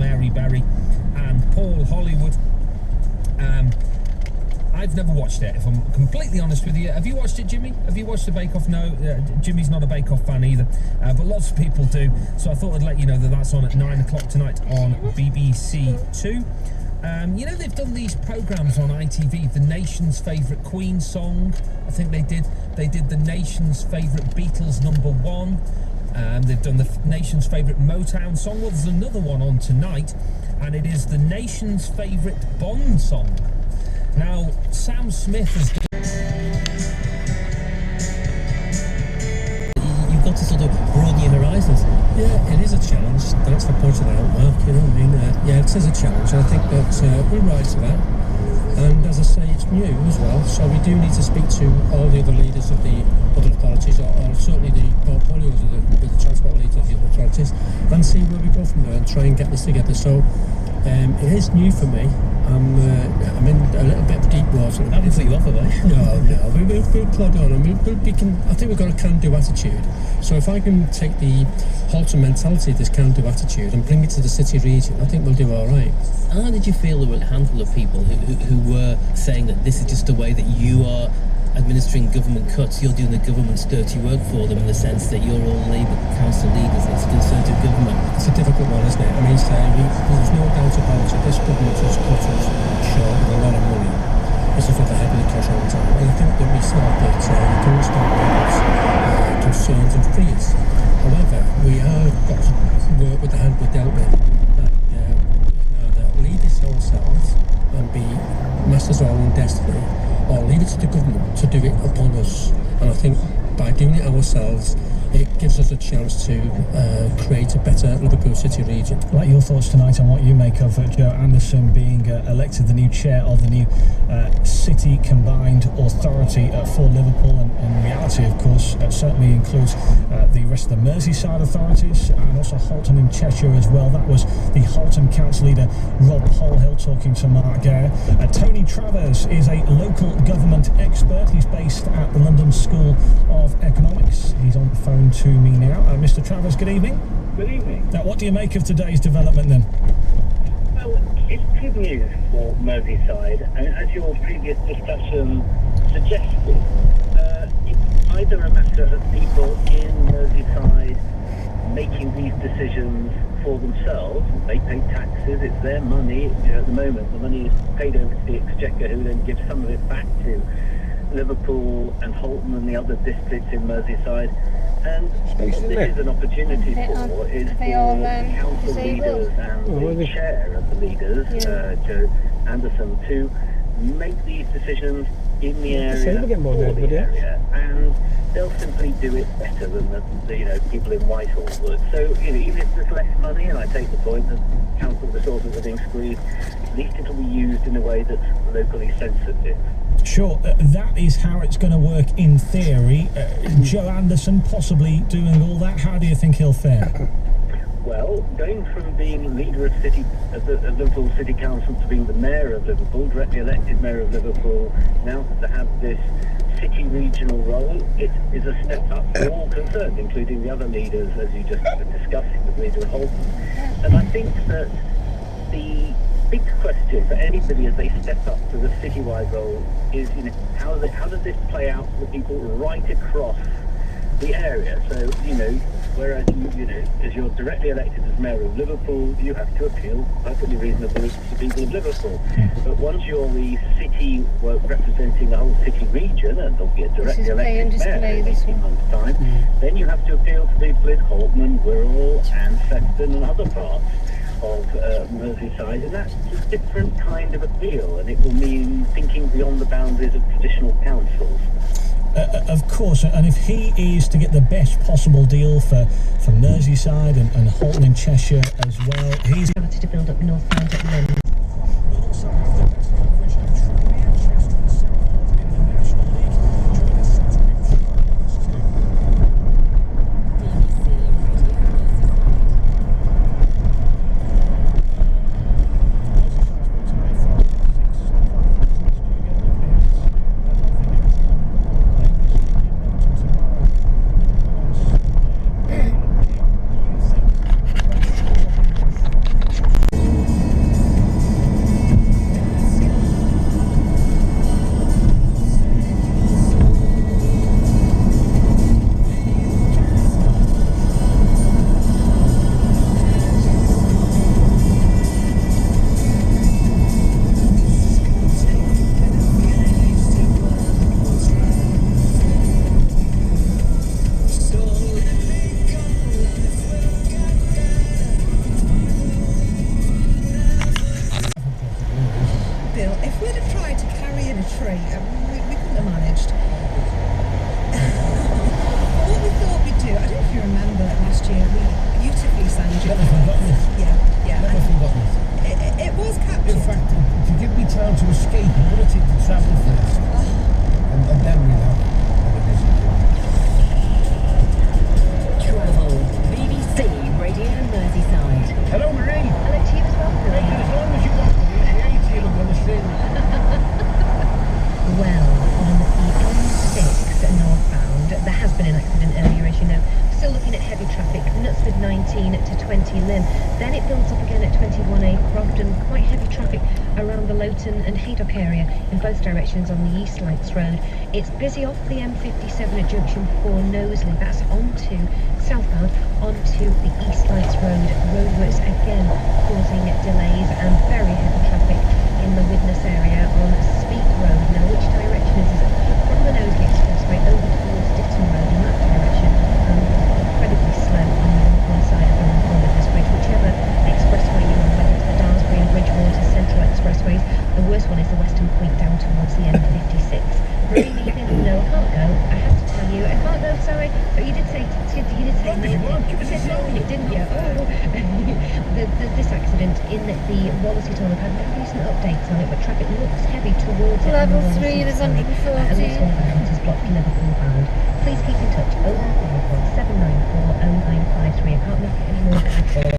Mary Berry and Paul Hollywood. I've never watched it, if I'm completely honest with you. Have you watched it, Jimmy? Have you watched the Bake Off? No, Jimmy's not a Bake Off fan either, but lots of people do. So I thought I'd let you know that that's on at 9 o'clock tonight on BBC Two. You know, they've done these programmes on ITV, the nation's favourite Queen song. I think they did the nation's favourite Beatles #1. They've done the nation's favourite Motown song. Well, there's another one on tonight, and it is the nation's favourite Bond song. Now, Sam Smith has done... You've got to sort of broaden your horizons. Yeah, it is a challenge. Thanks for pointing that out, Mark. You know what I mean? Yeah, it is a challenge, and I think that we rise to that. And as I say, it's new as well, so we do need to speak to all the other leaders of the other authorities, or certainly the portfolios of the transport leaders of the other authorities, and see where we go from there and try and get this together. So it is new for me. I'm in a little bit of deep water. I haven't put you off, have I? No, we'll plod on, and I think we've got a can-do attitude. So if I can take the Halton mentality, this can-do attitude, and bring it to the city region, I think we'll do all right. How did you feel there were a handful of people who were saying that this is just a way that you are administering government cuts, you're doing the government's dirty work for them, in the sense that you're all Labour council leaders, it's a Conservative government? It's a difficult one, isn't it? I mean, there's no doubt about it. This government has cut us short with a lot of money. This is what the head of the cash all the time. And I think that we saw that you can understand people's concerns and fears. However, we have got to work with the hand we're dealt with. That either lead this ourselves and be masters of our own destiny, or leave it to the government to do it upon us. And I think by doing it ourselves, it gives us a chance to create a better Liverpool City region. I'd like your thoughts tonight on what you make of Joe Anderson being elected the new chair of the new City Combined Authority for Liverpool, and in reality, of course, certainly includes the rest of the Merseyside authorities and also Halton in Cheshire as well. That was the Halton Council leader Rob Polhill talking to Mark Gare. Tony Travers is a local government expert. He's based at the London School of Economics. He's on the phone to me now. Mr. Travers, good evening. Good evening. Now, what do you make of today's development then? Well, it's good news for Merseyside, and as your previous discussion suggested, it's either a matter of people in Merseyside making these decisions for themselves. They pay taxes, it's their money. At the moment, the money is paid over to the Exchequer, who then gives some of it back to Liverpool and Halton and the other districts in Merseyside. And what this is an opportunity for is for council leaders and the chair of the leaders, Joe Anderson, to make these decisions in the area for the area, and they'll simply do it better than the people in Whitehall would. So even if there's less money, and I take the point that council resources are being squeezed, at least it'll be used in a way that's locally sensitive. Sure, that is how it's going to work in theory. Joe Anderson possibly doing all that. How do you think he'll fare? Well, going from being leader of Liverpool City Council to being the mayor of Liverpool, directly elected mayor of Liverpool, now to have this city regional role, it is a step up for all concerned, including the other leaders, as you just were discussing, the leader of Halton. And I think that the big question for anybody as they step up to the citywide role is, how does this play out for the people right across the area? So, whereas as you're directly elected as mayor of Liverpool, you have to appeal perfectly reasonably to the people of Liverpool. But once you're the city representing the whole city region, and there'll be a directly elected mayor in 18 months' time, then you have to appeal to people in Halton and Wirral and Sefton and other parts of Merseyside, and that's a different kind of appeal, and it will mean thinking beyond the boundaries of traditional councils. Of course, and if he is to get the best possible deal for Merseyside and Halton in Cheshire as well, he's got to build up northbound at the moment. We'll also have the best coverage of Tranmere, Chester and Southport in the National League. Join us Saturday for Marie. Hello to you as well, Make Billy. it as long as you want, Marie. I hate you, I'm going to sing. Well, on the M6 northbound, there has been an accident earlier, as you know. Still looking at heavy traffic, Knutsford 19 to 20 Lynn. Then it builds up again at 21A Crofton. Quite heavy traffic around the Lowton and Haydock area in both directions on the East Lights Road. It's busy off the M57 at junction 4 Knowsley. That's onto southbound onto the East Lights Road. Roadworks again causing delays and very heavy traffic in the Widnes area on Speak Road. Now, which direction is it? From the Knowsley Expressway over towards Ditton Road in that direction. Incredibly slow on the one side of the Widnes Bridge. Whichever expressway you're on, whether it's the Daresbury and Bridgewater Central Expressways, the worst one is the Western Point down towards the M56. Marie, no, I can't go. I have to tell you, I can't go. Sorry, but you did say no. Give us a song. Didn't you? Oh. This accident in the Wallasey Tunnel, I've had recent updates on it, but traffic looks heavy towards it. Level on the 3 Wallasey is side, 140. and this one is blocked Liverpool bound. Please keep in touch. Over.